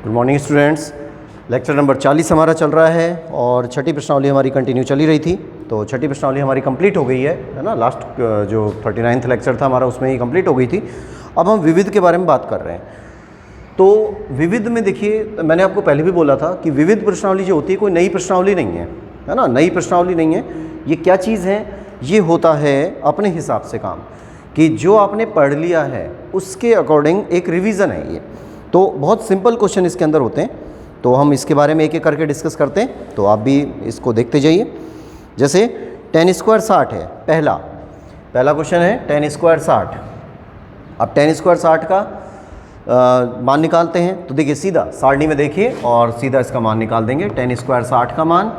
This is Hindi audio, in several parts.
Good morning students. Lecture number 40 हमारा चल रहा है और छठी प्रश्नावली हमारी कंटिन्यू चली रही थी। तो छठी प्रश्नावली हमारी कंप्लीट हो गई है ना। लास्ट जो 39वां लेक्चर था हमारा उसमें ही कंप्लीट हो गई थी। अब हम विविध के बारे में बात कर रहे हैं। तो विविध में देखिए, मैंने आपको पहले भी बोला था कि विविध प्रश्नावली जो होती है कोई नई प्रश्नावली नहीं है ना। नई प्रश्नावली नहीं है। ये क्या चीज़ है? ये होता है अपने हिसाब से काम कि जो आपने पढ़ लिया है उसके अकॉर्डिंग एक रिवीजन है ये। तो बहुत सिंपल क्वेश्चन इसके अंदर होते हैं, तो हम इसके बारे में एक एक करके डिस्कस करते हैं। तो आप भी इसको देखते जाइए। जैसे 10 स्क्वायर 60 है। पहला क्वेश्चन है 10 स्क्वायर 60। अब 10 स्क्वायर 60 का मान निकालते हैं। तो देखिए सीधा सारणी में देखिए और सीधा इसका मान निकाल देंगे। 10 स्क्वायर 60 का मान।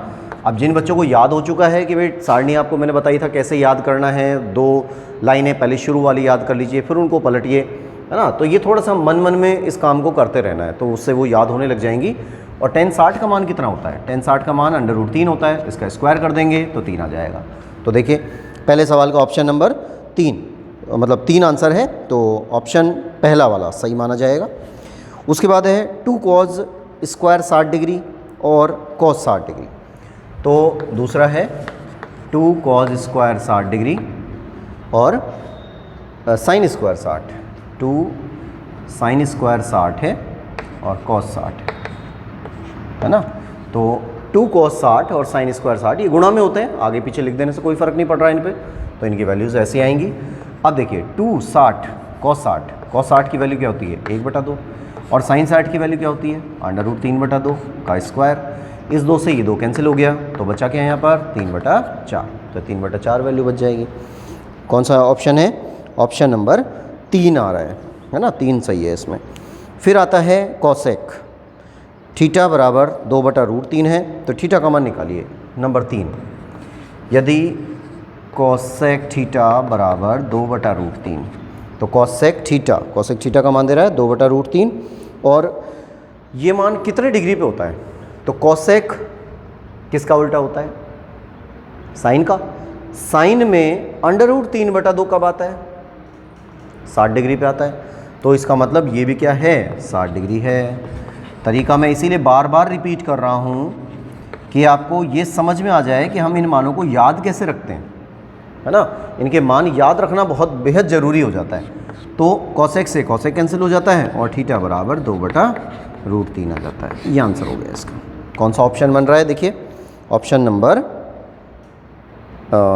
अब जिन बच्चों को याद हो चुका है कि भाई सारणी आपको मैंने बताई था कैसे याद करना है, 2 लाइनें पहले शुरू वाली याद कर लीजिए, फिर उनको पलटिए, है ना। तो ये थोड़ा सा मन में इस काम को करते रहना है, तो उससे वो याद होने लग जाएंगी। और 10 60 का मान कितना होता है? 10 60 का मान √3 होता है। इसका स्क्वायर कर देंगे तो 3 आ जाएगा। तो देखिए पहले सवाल का ऑप्शन नंबर 3, मतलब 3 आंसर है, तो ऑप्शन पहला वाला सही माना जाएगा। उसके बाद है 2 cos स्क्वायर 60 डिग्री और cos 60 डिग्री। तो दूसरा है 2 cos स्क्वायर 60 डिग्री और साइन स्क्वायर 60। 2 साइन स्क्वायर 60 है और cos 60 है ना। तो 2 cos 60 और साइन स्क्वायर 60 ये गुणा में होते हैं, आगे पीछे लिख देने से कोई फ़र्क नहीं पड़ रहा है इन पे, तो इनकी वैल्यूज़ ऐसी आएंगी। अब देखिए 2 60 cos 60 की वैल्यू क्या होती है? 1/2। और साइन 60 की वैल्यू क्या होती है? √3/2 का स्क्वायर। इस 2 से ये 2 कैंसिल हो गया, तो बचा क्या है यहाँ पर? 3/4। तो 3/4 वैल्यू बच जाएगी। कौन सा ऑप्शन है? ऑप्शन नंबर 3 आ रहा है ना। 3 सही है इसमें। फिर आता है कॉसेक। थीटा बराबर 2/√3 है, तो थीटा का मान निकालिए। नंबर 3, यदि कॉसेक थीटा बराबर 2/√3, तो कॉसेक थीटा का मान दे रहा है 2/√3। और ये मान कितने डिग्री पे होता है? तो कॉसेक किसका उल्टा होता है? साइन का। साइन में √3/2 कब आता है? 60 डिग्री पे आता है। तो इसका मतलब ये भी क्या है? 60 डिग्री है। तरीका मैं इसीलिए बार बार रिपीट कर रहा हूँ कि आपको ये समझ में आ जाए कि हम इन मानों को याद कैसे रखते हैं, है ना। इनके मान याद रखना बहुत बेहद ज़रूरी हो जाता है। तो कॉसेक से कॉसेक कैंसिल हो जाता है और थीटा बराबर 2/√3 आ जाता है। ये आंसर हो गया इसका। कौन सा ऑप्शन बन रहा है? देखिए ऑप्शन नंबर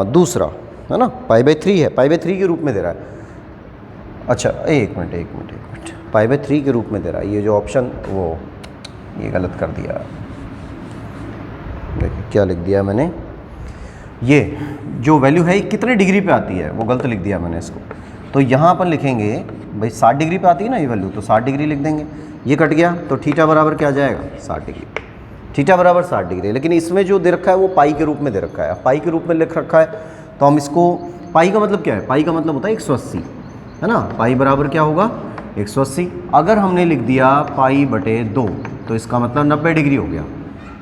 दूसरा है ना। π/3 है, π/3 के रूप में दे रहा है। अच्छा एक मिनट, π/3 के रूप में दे रहा है। ये जो ऑप्शन वो ये गलत कर दिया। देखिए क्या लिख दिया मैंने, ये जो वैल्यू है कितने डिग्री पे आती है वो गलत लिख दिया मैंने इसको। तो यहाँ अपन लिखेंगे भाई 60 डिग्री पे आती है ना ये वैल्यू, तो 60 डिग्री लिख देंगे। ये कट गया तो थीटा बराबर क्या आ जाएगा? 60 डिग्री। थीटा बराबर 60 डिग्री। लेकिन इसमें जो दे रखा है वो पाई के रूप में दे रखा है। पाई के रूप में लिख रखा है, तो हम इसको, पाई का मतलब क्या है? पाई का मतलब होता है 180, है ना। पाई बराबर क्या होगा? 180। अगर हमने लिख दिया π/2 तो इसका मतलब 90 डिग्री हो गया।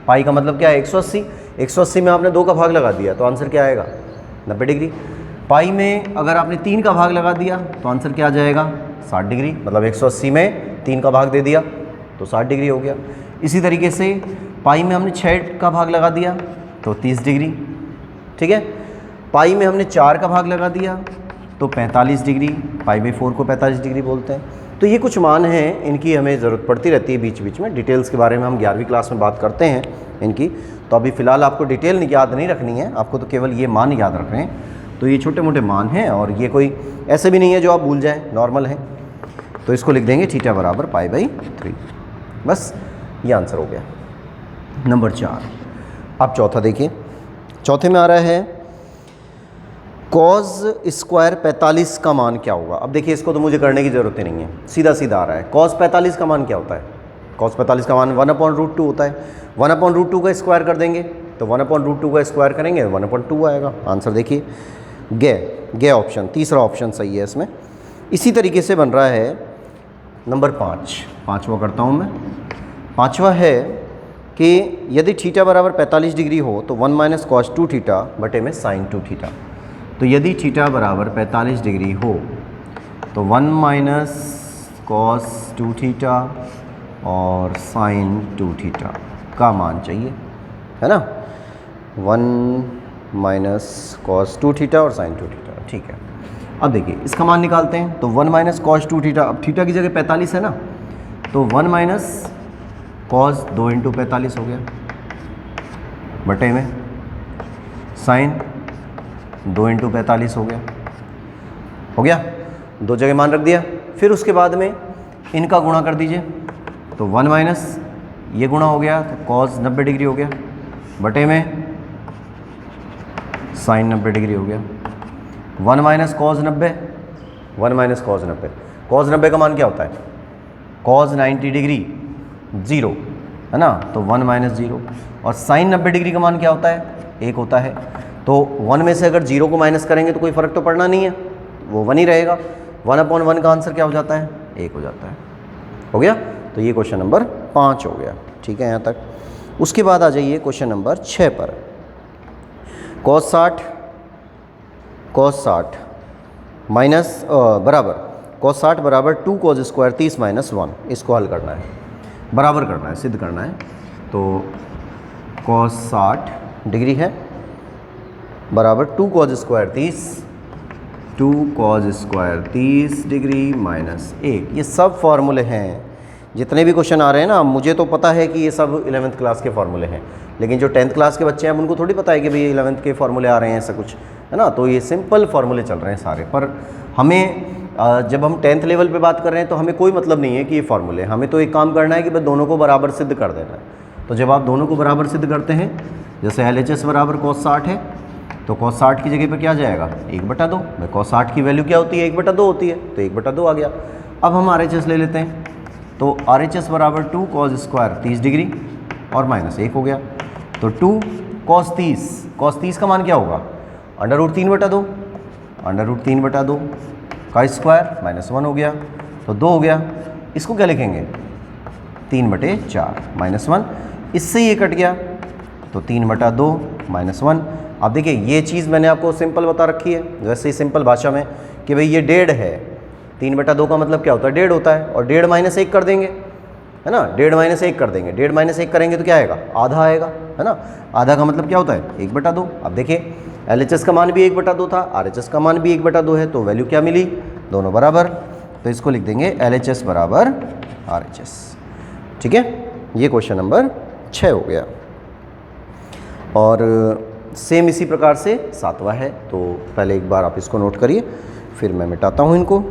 पाई का मतलब क्या है? 180। 180 में आपने 2 का भाग लगा दिया तो आंसर क्या आएगा? 90 डिग्री। पाई में अगर आपने 3 का भाग लगा दिया तो आंसर क्या आ जाएगा? 60 डिग्री। मतलब 180 में 3 का भाग दे दिया तो 60 डिग्री हो गया। इसी तरीके से पाई में हमने 6 का भाग लगा दिया तो 30 डिग्री, ठीक है। पाई में हमने 4 का भाग लगा दिया तो 45 डिग्री। π/4 को 45 डिग्री बोलते हैं। तो ये कुछ मान हैं, इनकी हमें ज़रूरत पड़ती रहती है बीच बीच में। डिटेल्स के बारे में हम 11वीं क्लास में बात करते हैं इनकी। तो अभी फ़िलहाल आपको डिटेल याद नहीं रखनी है, आपको तो केवल ये मान याद रखने हैं। तो ये छोटे मोटे मान हैं और ये कोई ऐसे भी नहीं है जो आप भूल जाएँ, नॉर्मल है। तो इसको लिख देंगे थीटा बराबर π/3। बस ये आंसर हो गया नंबर 4। अब चौथा देखिए। चौथे में आ रहा है cos स्क्वायर 45 का मान क्या होगा? अब देखिए इसको तो मुझे करने की ज़रूरत ही नहीं है, सीधा सीधा आ रहा है। cos 45 का मान क्या होता है? cos 45 का मान 1/√2 होता है। 1/√2 का स्क्वायर कर देंगे तो 1/√2 का स्क्वायर करेंगे 1/2 आएगा। आंसर देखिए गे ऑप्शन, तीसरा ऑप्शन सही है इसमें। इसी तरीके से बन रहा है नंबर 5। पाँचवा करता हूँ मैं। पाँचवा है कि यदि थीटा बराबर 45 डिग्री हो तो 1 - cos 2 थीटा बटे में sin 2 थीटा। तो यदि थीटा बराबर 45 डिग्री हो तो 1 - cos 2 थीटा और साइन 2 थीटा का मान चाहिए, है ना। 1 माइनस कॉस 2 थीटा और साइन 2 थीटा, ठीक है। अब देखिए इसका मान निकालते हैं, तो 1 माइनस कॉस 2 थीटा, अब थीटा की जगह 45 है ना, तो 1 माइनस कॉस 2 इंटू 45 हो गया बटे में साइन 2 इंटू 45 हो गया, 2 जगह मान रख दिया। फिर उसके बाद में इनका गुणा कर दीजिए, तो 1 माइनस ये गुणा हो गया तो कॉस 90 डिग्री हो गया बटे में साइन 90 डिग्री हो गया। 1 minus cos 90, 1 minus cos 90, cos 90 का मान क्या होता है, कॉस 90 डिग्री 0, है ना, तो 1 माइनस 0। और साइन 90 डिग्री का मान क्या होता है, 1 होता है। तो 1 में से अगर 0 को माइनस करेंगे तो कोई फ़र्क तो पड़ना नहीं है, वो 1 ही रहेगा। 1/1 का आंसर क्या हो जाता है, 1 हो जाता है। हो गया, तो ये क्वेश्चन नंबर 5 हो गया, ठीक है यहाँ तक। उसके बाद आ जाइए क्वेश्चन नंबर 6 पर। cos 60 माइनस बराबर cos 60 बराबर 2 cos स्क्वायर 30 माइनस 1, इसको हल करना है, बराबर करना है, सिद्ध करना है। तो cos 60 डिग्री है बराबर 2 cos स्क्वायर 30 डिग्री माइनस 1। ये सब फार्मूले हैं, जितने भी क्वेश्चन आ रहे हैं ना, मुझे तो पता है कि ये सब 11th क्लास के फार्मूले हैं, लेकिन जो 10th क्लास के बच्चे हैं उनको थोड़ी पता है कि भाई 11th के फार्मूले आ रहे हैं, ऐसा कुछ, है ना। तो ये सिंपल फार्मूले चल रहे हैं सारे, पर हमें जब हम 10th लेवल पे बात कर रहे हैं तो हमें कोई मतलब नहीं है कि ये फार्मूले, हमें तो एक काम करना है कि बस दोनों को बराबर सिद्ध कर देना है। तो जब आप दोनों को बराबर सिद्ध करते हैं, जैसे LHS बराबर cos 60 है, तो cos 60 की जगह पर क्या जाएगा, 1/2। भाई cos 60 की वैल्यू क्या होती है, 1/2 होती है, तो 1/2 आ गया। अब हम RHS ले लेते हैं, तो RHS बराबर 2 cos स्क्वायर 30 डिग्री और माइनस 1 हो गया। तो 2 cos 30 का मान क्या होगा, √3/2, √3/2 का स्क्वायर माइनस 1 हो गया, तो 2 हो गया। इसको क्या लिखेंगे, 3/4 माइनस 1, इससे ये कट गया, तो 3/2 माइनस 1। अब देखिए ये चीज़ मैंने आपको सिंपल बता रखी है, वैसे ही सिंपल भाषा में, कि भाई ये 1.5 है, 3/2 का मतलब क्या होता है, 1.5 होता है, और 1.5 माइनस 1 कर देंगे, है ना, 1.5 माइनस 1 कर देंगे, 1.5 माइनस 1 करेंगे तो क्या आएगा, आधा आएगा, है ना। आधा का मतलब क्या होता है, 1/2। अब देखिए LHS का मान भी 1/2 था, RHS का मान भी 1/2 है, तो वैल्यू क्या मिली, दोनों बराबर, तो इसको लिख देंगे LHS बराबर RHS, ठीक है। ये क्वेश्चन नंबर 6 हो गया। और सेम इसी प्रकार से 7वां है, तो पहले एक बार आप इसको नोट करिए, फिर मैं मिटाता हूँ इनको।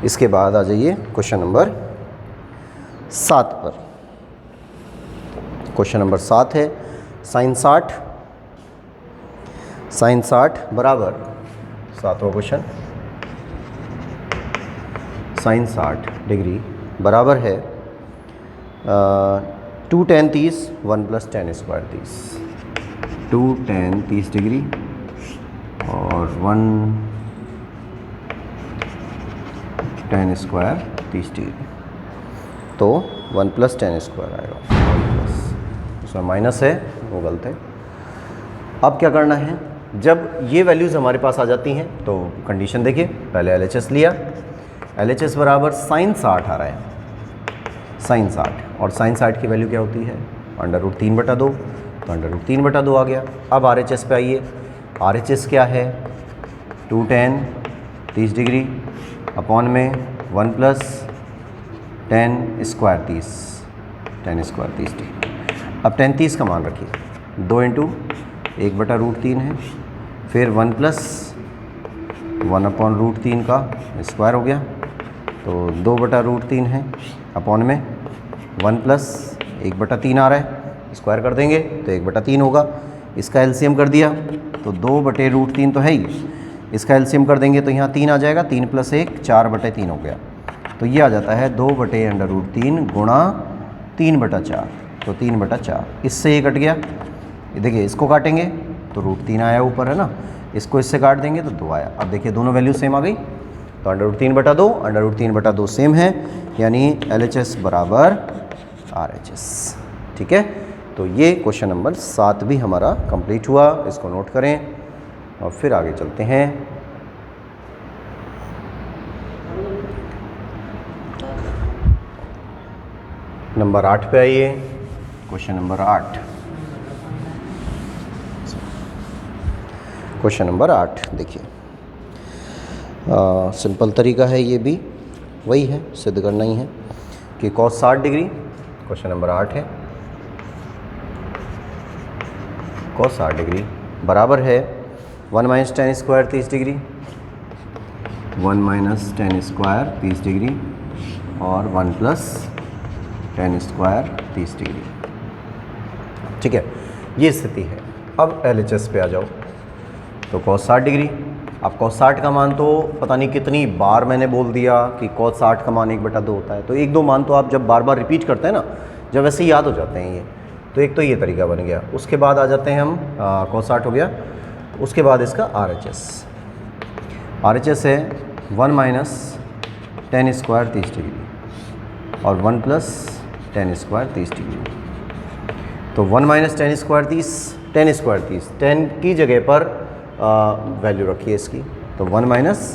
इसके बाद आ जाइए क्वेश्चन नंबर 7 पर। क्वेश्चन नंबर 7 है sin 60 बराबर, 7वां क्वेश्चन, sin 60 डिग्री बराबर है 2 tan 30 1 + tan square 30, 2 tan 30 degree और 1 tan स्क्वायर 30 डिग्री, तो 1 + tan स्क्वायर आएगा, उसमें माइनस है, वो गलत है। अब क्या करना है, जब ये वैल्यूज़ हमारे पास आ जाती हैं तो कंडीशन देखिए, पहले LHS लिया, LHS बराबर sin 60 आ रहा है, sin 60, और sin 60 की वैल्यू क्या होती है, √3/2, तो √3/2 आ गया। अब RHS पे आइए, RHS क्या है, 2 tan 30 डिग्री अपॉन में 1 + tan square 30, tan square 30 degree. अब tan 30 का मान रखिए, 2 × 1/√3 है, फिर 1 + 1/√3 का स्क्वायर हो गया, तो 2/√3 है, अपॉन में 1 + 1/3 आ रहा है, स्क्वायर कर देंगे तो 1/3 होगा। इसका एलसीएम कर दिया तो 2/√3 तो है ही, इसका एलसीएम कर देंगे तो यहाँ 3 आ जाएगा, 3 + 1 4/3 हो गया, तो ये आ जाता है 2/√3 गुणा 3/4, तो 3/4, इससे ये कट गया। देखिए इसको काटेंगे तो √3 आया ऊपर, है ना, इसको इससे काट देंगे तो 2 आया। अब देखिए दोनों वैल्यू सेम आ गई, तो तो √3/2, √3/2 सेम है, यानी LHS बराबर RHS। ठीक है, तो ये क्वेश्चन नंबर 7 भी हमारा कंप्लीट हुआ, इसको नोट करें और फिर आगे चलते हैं। नंबर 8 पे आइए, क्वेश्चन नंबर 8। क्वेश्चन नंबर 8 देखिए, सिंपल तरीका है, ये भी वही है, सिद्ध करना ही है कि cos 60 डिग्री, क्वेश्चन नंबर 8 है, cos 60 डिग्री बराबर है 1 - tan square 30 degree, 1 - tan square 30 degree और 1 + tan स्क्वायर 30 डिग्री। ठीक है, ये स्थिति है। अब LHS पे आ जाओ, तो cos 60 डिग्री, अब cos 60 का मान तो पता नहीं कितनी बार मैंने बोल दिया कि cos 60 का मान 1/2 होता है, तो 1-2 मान तो आप जब बार बार रिपीट करते हैं ना, जब वैसे ही याद हो जाते हैं ये, तो एक तो ये तरीका बन गया। उसके बाद आ जाते हैं हम, cos 60 हो गया, उसके बाद इसका RHS। RHS है 1 - tan स्क्वायर 30 डिग्री और 1 + tan स्क्वायर 30 डिग्री। तो 1 - tan square 30, tan square 30, tan की जगह पर वैल्यू रखी है इसकी, तो 1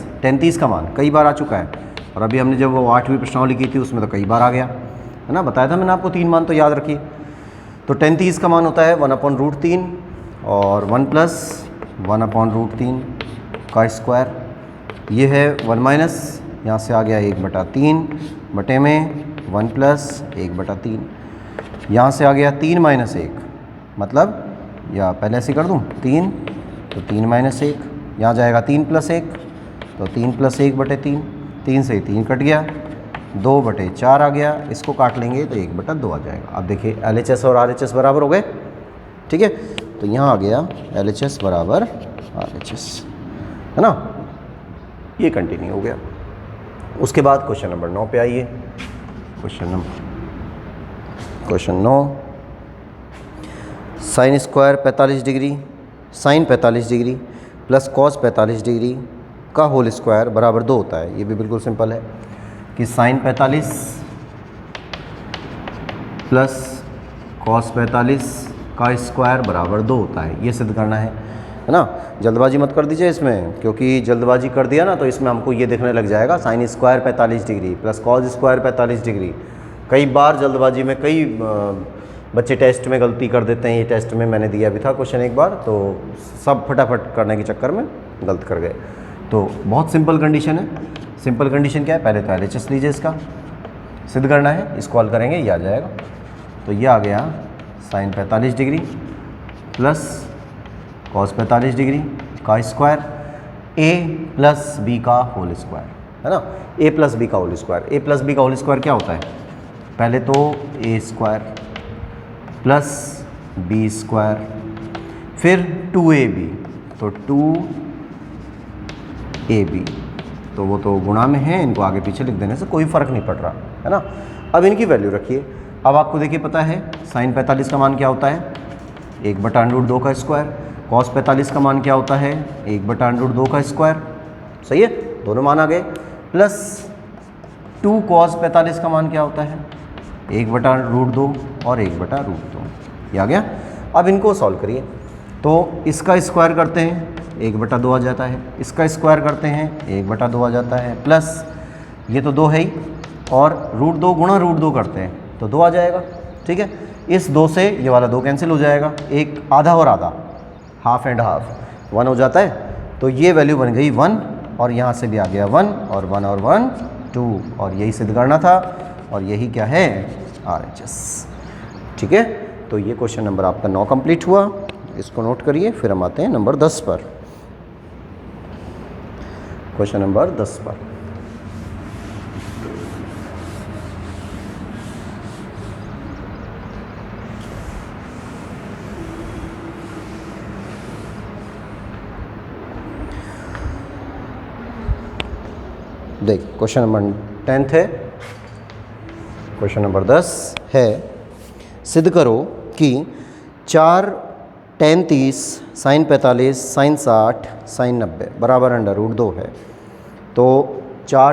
- tan 30 का मान कई बार आ चुका है, और अभी हमने जब वो 8वीं प्रश्नावली की थी उसमें तो कई बार आ गया है ना, बताया था मैंने आपको 3 मान तो याद रखिए। तो tan 30 का मान होता है 1/√3 और 1 + 1/√3 का स्क्वायर। ये है 1 - यहाँ से आ गया 1/3 बटे में 1 + 1/3, यहाँ से आ गया 3 - 1, मतलब या पहले ऐसे कर दूँ 3, तो 3 - 1, यहाँ जाएगा 3 + 1, तो 3 + 1/3, 3 से 3 कट गया, 2/4 आ गया, इसको काट लेंगे तो 1/2 आ जाएगा। अब देखिए LHS और RHS बराबर हो गए। ठीक है, तो यहाँ आ गया LHS बराबर RHS, है ना, ये कंटिन्यू हो गया। उसके बाद क्वेश्चन नंबर 9 पे आइए, question 9, sin square 45 degree, sin 45 degree plus cos 45 degree का होल स्क्वायर बराबर 2 होता है। ये भी बिल्कुल सिंपल है कि sin 45 प्लस cos 45 का स्क्वायर बराबर 2 होता है, ये सिद्ध करना है ना। जल्दबाजी मत कर दीजिए इसमें, क्योंकि जल्दबाजी कर दिया ना तो इसमें हमको ये देखने लग जाएगा sin square 45 degree plus cos square 45 degree. कई बार जल्दबाजी में कई बच्चे टेस्ट में गलती कर देते हैं, ये टेस्ट में मैंने दिया भी था क्वेश्चन एक बार, तो सब फटाफट करने के चक्कर में गलत कर गए। तो बहुत सिंपल कंडीशन है। सिंपल कंडीशन क्या है, पहले तो LHS लीजिए, इसका सिद्ध करना है, इसको हल करेंगे ये आ जाएगा। तो ये आ गया sin 45 degree plus cos 45 degree का स्क्वायर a + b का होल स्क्वायर, है ना, a + b का होल स्क्वायर। a + b का होल स्क्वायर क्या होता है, पहले तो a square plus b square, फिर 2ab, तो 2ab, तो वो तो गुणा में है, इनको आगे पीछे लिख देने से कोई फ़र्क नहीं पड़ रहा, है ना। अब इनकी वैल्यू रखिए। अब आपको देखिए पता है sin 45 का मान क्या होता है, 1/√2 का स्क्वायर, cos 45 का मान क्या होता है, 1/√2 का स्क्वायर। सही है, दोनों मान आ गए। प्लस 2 cos 45 का मान क्या होता है, 1/√2 और 1/√2, ये आ गया। अब इनको सॉल्व करिए, तो इसका स्क्वायर करते हैं 1/2 आ जाता है, इसका स्क्वायर करते हैं 1/2 आ जाता है, प्लस ये तो 2 है ही, और √2 गुणा √2 करते हैं तो 2 आ जाएगा। ठीक है, इस 2 से ये वाला 2 कैंसिल हो जाएगा, एक आधा और आधा, हाफ एंड हाफ 1 हो जाता है, तो ये वैल्यू बन गई 1, और यहाँ से भी आ गया 1 और 1 और 1 2, और यही सिद्ध करना था, और यही क्या है, RHS। ठीक है, तो ये क्वेश्चन नंबर आपका 9 कंप्लीट हुआ, इसको नोट करिए। फिर हम आते हैं नंबर 10 पर, क्वेश्चन नंबर 10 पर। देख, क्वेश्चन नंबर 10 है, क्वेश्चन नंबर 10 है, सिद्ध करो कि 4 tan 30 sin 45 sin 60 sin 90 बराबर √2 है। तो 4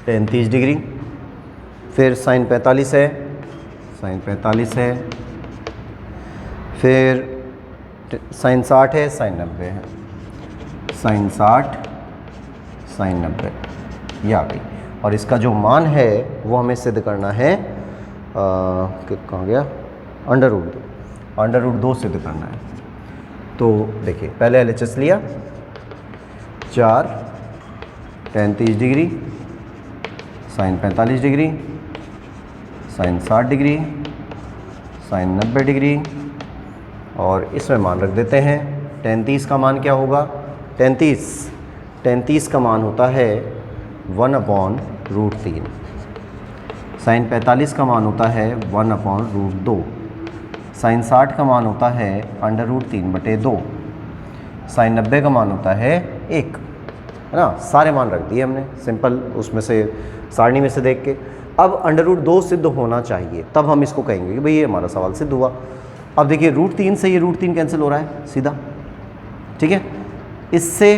tan 30 डिग्री, फिर साइन 45 है, साइन 45 है, फिर साइन 60 है, साइन 90 है, साइन 60 साइन 90, ये आ गई। और इसका जो मान है वो हमें सिद्ध करना है, कहाँ गया, अंडर रूट 2 सिद्ध करना है। तो देखिए पहले LHS लिया, 4 tan 30 degree, sine 45 degree, sine 60 degree, sine 90 degree, और इसमें मान रख देते हैं। tan 30 का मान क्या होगा, tan 30 का मान होता है 1/√3, साइन 45 का मान होता है 1/√2, साइन 60 का मान होता है √3/2, साइन 90 का मान होता है 1, है ना। सारे मान रख दिए हमने सिंपल उसमें से, सारणी में से देख के। अब √2 सिद्ध होना चाहिए, तब हम इसको कहेंगे कि भाई ये हमारा सवाल सिद्ध हुआ। अब देखिए √3 से ये √3 कैंसिल हो रहा है सीधा, ठीक है। इससे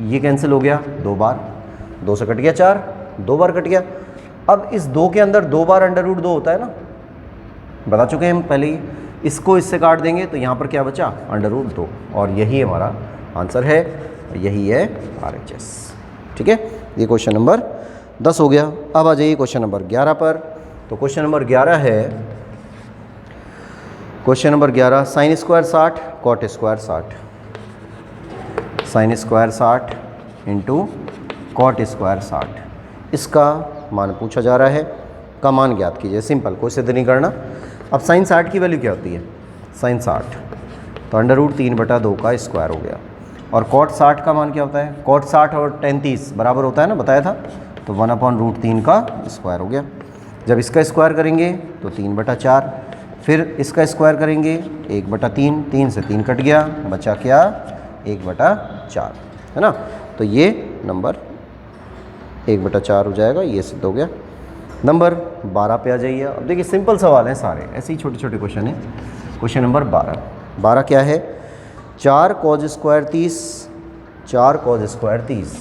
ये कैंसिल हो गया 2 बार, 2 से कट गया 4, 2 बार कट गया। अब इस 2 के अंदर 2 बार √2 होता है ना, बता चुके हैं हम पहले ही। इसको इससे काट देंगे तो यहाँ पर क्या बचा, √2, और यही हमारा आंसर है, यही है RHS, ठीक है। ये क्वेश्चन नंबर 10 हो गया। अब आ जाइए क्वेश्चन नंबर 11 पर। तो क्वेश्चन नंबर 11 है, question number 11, sine square 60 cot square 60, sine square 60 into cot square 60, इसका मान पूछा जा रहा है। का मान ज्ञात कीजिए, सिंपल, कोई सिद्ध नहीं करना। अब साइन 60 की वैल्यू क्या होती है, साइन 60 तो √3/2 का स्क्वायर हो गया। और कॉट 60 का मान क्या होता है, कॉट 60 और tan 30 बराबर होता है ना, बताया था, तो 1/√3 का स्क्वायर हो गया। जब इसका स्क्वायर करेंगे तो 3/4, फिर इसका स्क्वायर करेंगे 1/3, 3 से 3 कट गया, बचा क्या, 1/4, है ना। तो ये नंबर 1/4 हो जाएगा, ये सिद्ध हो गया। नंबर 12 पे आ जाइए। अब देखिए सिंपल सवाल हैं सारे, ऐसे ही छोटे छोटे क्वेश्चन हैं। क्वेश्चन नंबर 12 क्या है, 4 cos square 30, 4 cos square 30,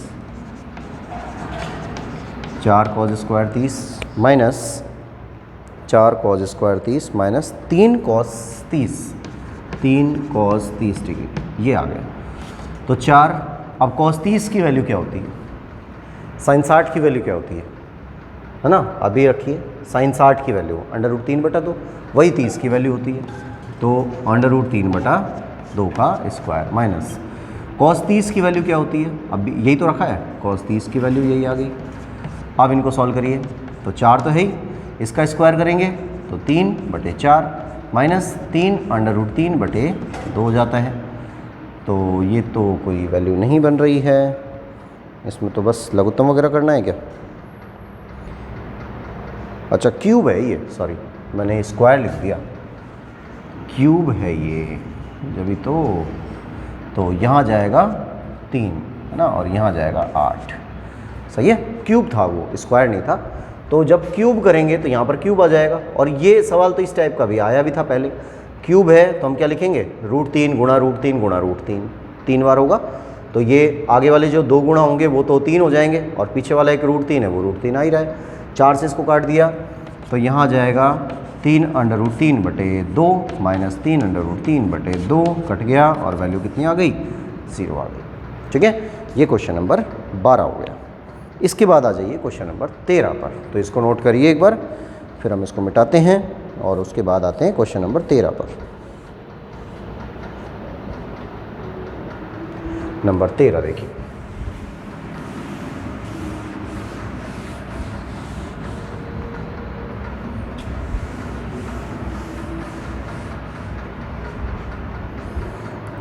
4 cos square 30 minus 4 cos square 30 minus 3 cos 30, 3 cos 30 degree, ये आ गया। तो 4, अब cos 30 की वैल्यू क्या होती है, साइन 60 की वैल्यू क्या होती है ना, अभी रखिए। साइन 60 की वैल्यू √3/2, वही 30 की वैल्यू होती है, तो √3/2 का स्क्वायर माइनस cos 30 की वैल्यू क्या होती है, अब यही तो रखा है, cos 30 की वैल्यू यही आ गई। अब इनको सॉल्व करिए, तो 4 तो है ही, इसका स्क्वायर करेंगे तो 3/4 माइनस 3 √3/2 हो जाता है। तो ये तो कोई वैल्यू नहीं बन रही है, इसमें तो बस लघुत्तम वगैरह करना है क्या, अच्छा क्यूब है ये, सॉरी मैंने स्क्वायर लिख दिया, क्यूब है ये जब भी तो यहाँ जाएगा 3, है ना, और यहाँ जाएगा 8, सही है। क्यूब था वो, स्क्वायर नहीं था, तो जब क्यूब करेंगे तो यहाँ पर क्यूब आ जाएगा। और ये सवाल तो इस टाइप का भी आया भी था पहले, क्यूब है तो हम क्या लिखेंगे, √3 गुणा √3 गुणा √3, 3 बार होगा, तो ये आगे वाले जो 2 गुणा होंगे वो तो 3 हो जाएंगे, और पीछे वाला एक √3 है वो √3 आ ही रहा है। 4 से इसको काट दिया तो यहाँ जाएगा 3 √3/2 माइनस 3 √3/2, कट गया, और वैल्यू कितनी आ गई, 0 आ गई, ठीक है। ये क्वेश्चन नंबर 12 हो गया। इसके बाद आ जाइए क्वेश्चन नंबर 13 पर, तो इसको नोट करिए एक बार, फिर हम इसको मिटाते हैं और उसके बाद आते हैं क्वेश्चन नंबर 13 पर। नंबर 13 देखिए,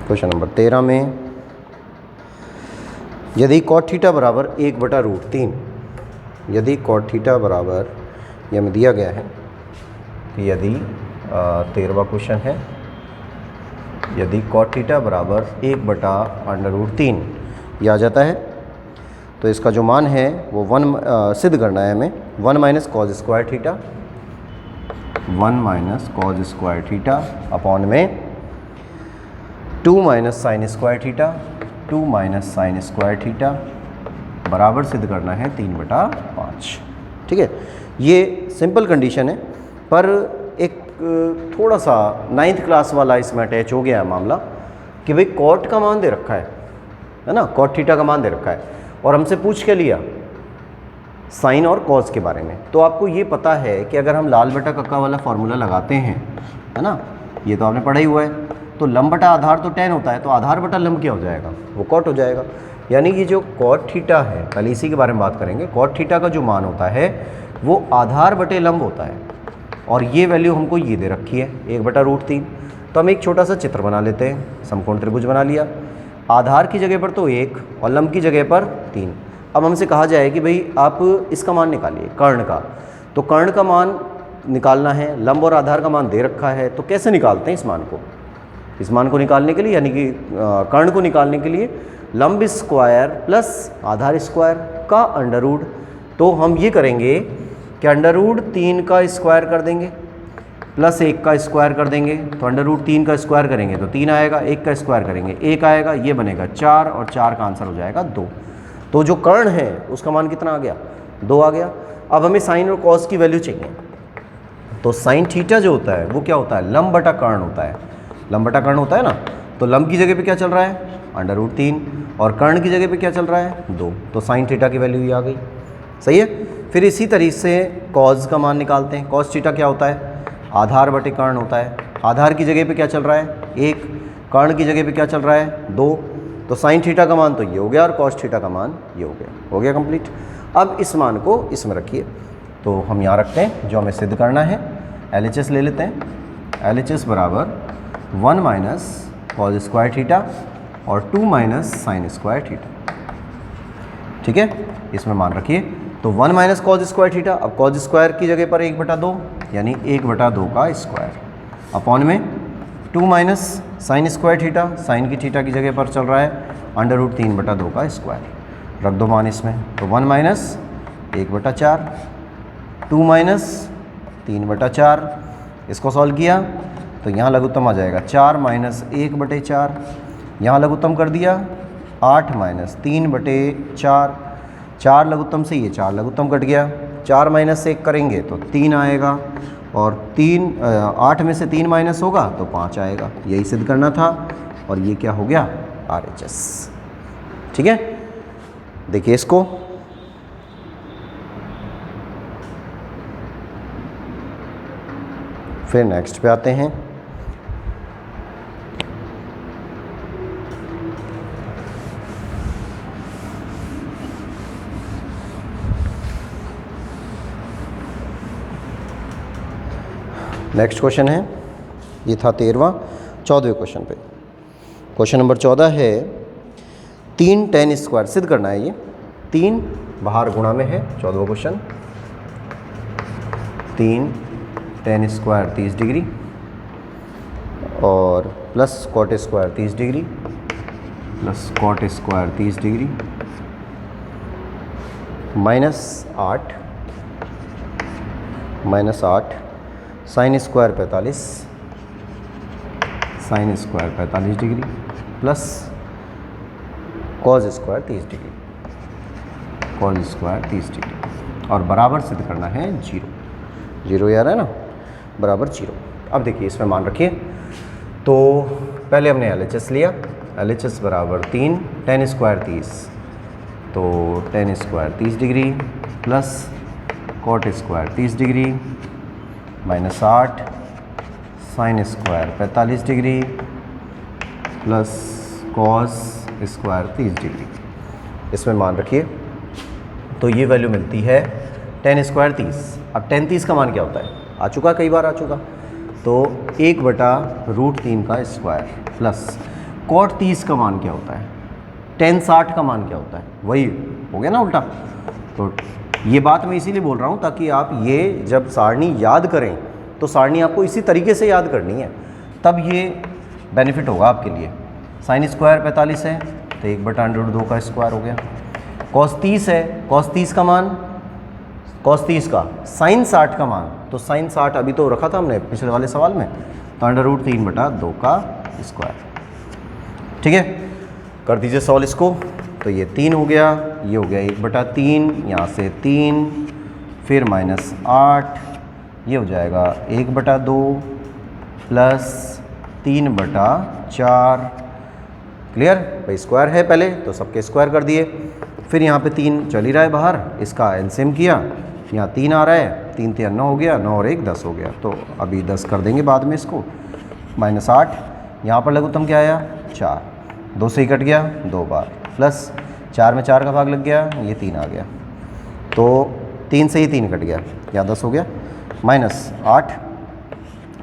क्वेश्चन नंबर 13 में यदि cot थीटा बराबर 1/√3, यदि cot थीटा बराबर, यह हमें दिया गया है कि यदि 13वां क्वेश्चन है, यदि cot थीटा बराबर 1/√3 यह आ जाता है, तो इसका जो मान है वो 1 सिद्ध करना है हमें, 1 minus cos square theta, 1 minus cos square theta upon में 2 minus sine square theta 2 minus sine square theta बराबर सिद्ध करना है 3/5। ठीक है, ये सिंपल कंडीशन है, पर एक थोड़ा सा 9th क्लास वाला इसमें अटैच हो गया है मामला कि भाई कॉट का मान दे रखा है ना, कॉट थीटा का मान दे रखा है, और हमसे पूछ के लिया साइन और कॉस के बारे में। तो आपको ये पता है कि अगर हम लाल बटा कक्का वाला फॉर्मूला लगाते हैं, है ना, ये तो आपने पढ़ा ही हुआ है, तो लंब बटा आधार तो tan होता है, तो आधार बटा लंब क्या हो जाएगा, वो कॉट हो जाएगा। यानी कि जो कॉट थीटा है, पहले इसी के बारे में बात करेंगे, कॉट थीटा का जो मान होता है वो आधार बटे लंब होता है, और ये वैल्यू हमको ये दे रखी है 1/√3। तो हम एक छोटा सा चित्र बना लेते हैं, समकोण त्रिभुज बना लिया, आधार की जगह पर तो 1 और लंब की जगह पर 3। अब हमसे कहा जाए कि भाई आप इसका मान निकालिए, कर्ण का, तो कर्ण का मान निकालना है, लंब और आधार का मान दे रखा है, तो कैसे निकालते हैं इस मान को? इस मान को निकालने के लिए, यानी कि कर्ण को निकालने के लिए लंब स्क्वायर प्लस आधार स्क्वायर का अंडर रूट, तो हम ये करेंगे कि √3 का स्क्वायर कर देंगे प्लस 1 का स्क्वायर कर देंगे, तो √3 का स्क्वायर करेंगे तो 3 आएगा, 1 का स्क्वायर करेंगे 1 आएगा, ये बनेगा 4, और 4 का आंसर हो जाएगा 2। तो जो कर्ण है उसका मान कितना आ गया, 2 आ गया। अब हमें साइन और कॉस की वैल्यू चाहिए, तो साइन थीटा जो होता है वो क्या होता है, लंब बटा कर्ण होता है, लंब बटा कर्ण होता है ना। तो लंब की जगह पे क्या चल रहा है, √3, और कर्ण की जगह पे क्या चल रहा है, 2, तो साइन थीटा की वैल्यू ये आ गई। सही है। फिर इसी तरीके से कॉस का मान निकालते हैं। कॉस थीटा क्या होता है, आधार बटे कर्ण होता है। आधार की जगह पे क्या चल रहा है, 1, कर्ण की जगह पे क्या चल रहा है, 2, तो साइन थीटा का मान तो ये हो गया और कॉस थीटा का मान ये हो गया कंप्लीट। अब इस मान को इसमें रखिए, तो हम यहाँ रखते हैं, जो हमें सिद्ध करना है LHS ले लेते हैं। LHS बराबर 1 माइनस कॉस स्क्वायर थीटा और 2 माइनस साइन स्क्वायर थीटा। ठीक है, इसमें मान रखिए, तो 1 माइनस कॉस स्क्वायर थीटा, अब कॉस स्क्वायर की जगह पर 1/2, यानी 1/2 का स्क्वायर, अपॉन में 2 minus sine square theta, sine की थीटा की जगह पर चल रहा है √3/2 का स्क्वायर, रख दो मान इसमें, तो 1 माइनस 1/4, 2 माइनस 3/4, इसको सॉल्व किया तो यहाँ लघुत्तम आ जाएगा 4 माइनस 1/4, यहाँ लघुत्तम कर दिया 8 माइनस 3/4, 4 लघुत्तम से ये 4 लघुत्तम कट गया, 4 माइनस 1 करेंगे तो 3 आएगा, और 8 में से 3 माइनस होगा तो 5 आएगा। यही सिद्ध करना था, और ये क्या हो गया, RHS। ठीक है, देखिए इसको, फिर नेक्स्ट पे आते हैं। नेक्स्ट क्वेश्चन है, ये था 13वां, 14वें क्वेश्चन पे। क्वेश्चन नंबर 14 है 3 tan स्क्वायर सिद्ध करना है। ये 3 बाहर गुणा में है, 14वां क्वेश्चन। 3 tan स्क्वायर 30 डिग्री और plus cot square 30 degree plus cot square 30 degree -8 sine square 45, sine square 45 degree plus cos square 30 degree, cos square 30 degree, और बराबर सिद्ध करना है 0 यार, है ना, बराबर 0। अब देखिए इसमें मान रखिए, तो पहले हमने LHS लिया, LHS बराबर 3 tan स्क्वायर 30, तो tan square 30 degree plus cot square 30 degree -8 sine square 45 degree plus cos square 30 degree. इसमें मान रखिए, तो ये वैल्यू मिलती है tan स्क्वायर 30। अब tan 30 का मान क्या होता है, आ चुका, कई बार आ चुका, तो 1/√3 का स्क्वायर प्लस कॉट 30 का मान क्या होता है, tan 60 का मान क्या होता है, वही हो गया ना उल्टा। तो ये बात मैं इसीलिए बोल रहा हूँ ताकि आप ये जब सारणी याद करें तो सारणी आपको इसी तरीके से याद करनी है, तब ये बेनिफिट होगा आपके लिए। साइन स्क्वायर 45 है तो 1/√2 का स्क्वायर हो गया। कॉस 30 है, कॉस 30 का मान, कॉस 30 का, साइन 60 का मान, तो साइन 60 अभी तो रखा था हमने पिछले वाले सवाल में, तो √3/2 का स्क्वायर। ठीक है, कर दीजिए सॉल्व इसको। तो ये 3 हो गया, ये हो गया 1/3, यहाँ से 3, फिर -8, ये हो जाएगा 1/2 प्लस 3/4। क्लियर भाई, स्क्वायर है पहले तो सबके स्क्वायर कर दिए। फिर यहाँ पे 3 चल ही रहा है बाहर, इसका एलसीएम किया, यहाँ 3 आ रहा है, 3 3 9 हो गया, 9 और 1 10 हो गया। तो अभी 10 कर देंगे बाद में इसको। -8, यहाँ पर लघुत्तम क्या आया 4, 2 से ही कट गया 2 बार, प्लस 4 में 4 का भाग लग गया, ये 3 आ गया, तो 3 से ही 3 कट गया, यहाँ 10 हो गया, -8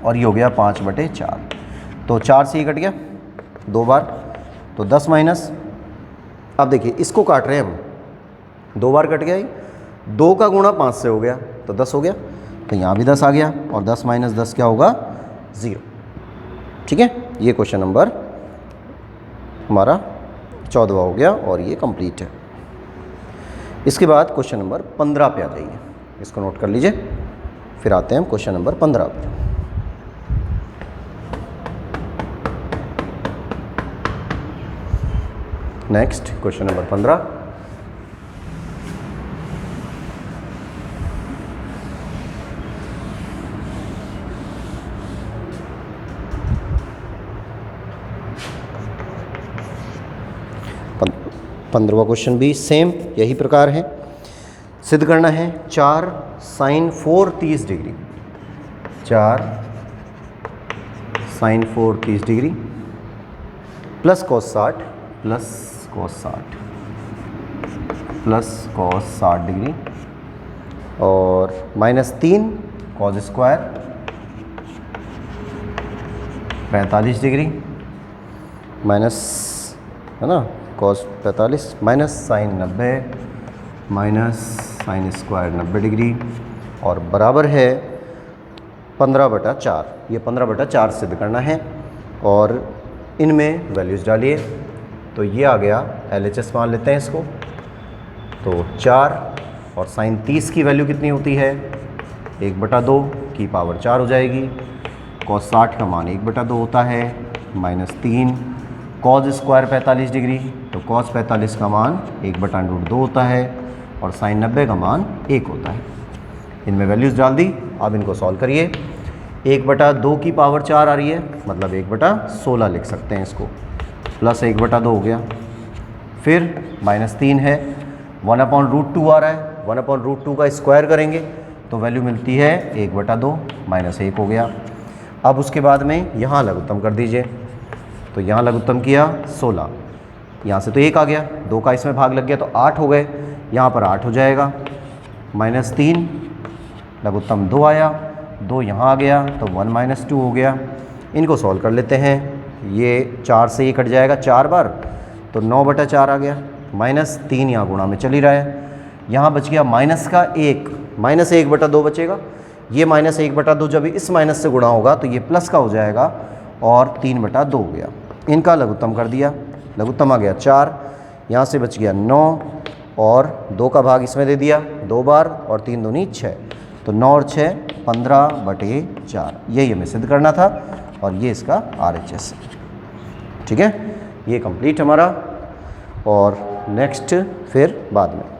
और ये हो गया 5/4। तो 4 से ही कट गया 2 बार, तो 10 माइनस, अब देखिए इसको काट रहे हैं हम, 2 बार कट गया ही, 2 का गुणा 5 से हो गया तो 10 हो गया, तो यहाँ भी 10 आ गया, और 10 - 10 क्या होगा 0। ठीक है, ये क्वेश्चन नंबर हमारा 14वां हो गया और ये कंप्लीट है। इसके बाद क्वेश्चन नंबर 15 पे आ जाइए, इसको नोट कर लीजिए, फिर आते हैं हम क्वेश्चन नंबर 15 पे। Next question number 15। पंद्रहवां क्वेश्चन भी सेम यही प्रकार है। सिद्ध करना है 4 sin 4 30 degree, 4 sin 4 30 degree plus cos 60 plus cos 60 plus cos 60 degree और -3 cos स्क्वायर 45 डिग्री माइनस, है ना, cos 45 minus sin 90 minus sin square 90 degree और बराबर है 15/4। ये 15/4 सिद्ध करना है और इनमें वैल्यूज़ डालिए। तो ये आ गया LHS, मान लेते हैं इसको। तो 4 और sin 30 की वैल्यू कितनी होती है 1/2 की पावर 4 हो जाएगी। cos 60 का मान 1/2 होता है, -3 cos स्क्वायर 45 डिग्री, तो cos 45 का मान 1/√2 होता है और sin 90 का मान 1 होता है। इनमें वैल्यूज़ डाल दी, अब इनको सॉल्व करिए। 1/2 की पावर 4 आ रही है, मतलब 1/16 लिख सकते हैं इसको, प्लस 1/2 हो गया। फिर -3 है, 1/√2 आ रहा है, 1/√2 का स्क्वायर करेंगे तो वैल्यू मिलती है 1/2 -1 हो गया। अब उसके बाद में यहाँ लघुत्तम कर दीजिए। तो यहाँ लघुत्तम किया 16, यहाँ से तो 1 आ गया, 2 का इसमें भाग लग गया तो 8 हो गए, यहाँ पर 8 हो जाएगा। -3 लघुत्तम 2 आया, 2 यहाँ आ गया तो 1 - 2 हो गया। इनको सॉल्व कर लेते हैं। ये 4 से ये कट जाएगा 4 बार, तो 9/4 आ गया। -3 यहाँ गुणा में चल ही रहा है, यहाँ बच गया माइनस का 1, -1/2 बचेगा। ये -1/2 जब इस माइनस से गुणा होगा तो ये प्लस का हो जाएगा और 3/2 हो गया। इनका लघुत्तम कर दिया, लघुत्तम आ गया 4, यहाँ से बच गया 9 और 2 का भाग इसमें दे दिया 2 बार और 3 दूनी 6, तो 9 और 6 15/4। यही हमें सिद्ध करना था और ये इसका RHS है। ठीक है, ये कंप्लीट हमारा। और नेक्स्ट फिर बाद में।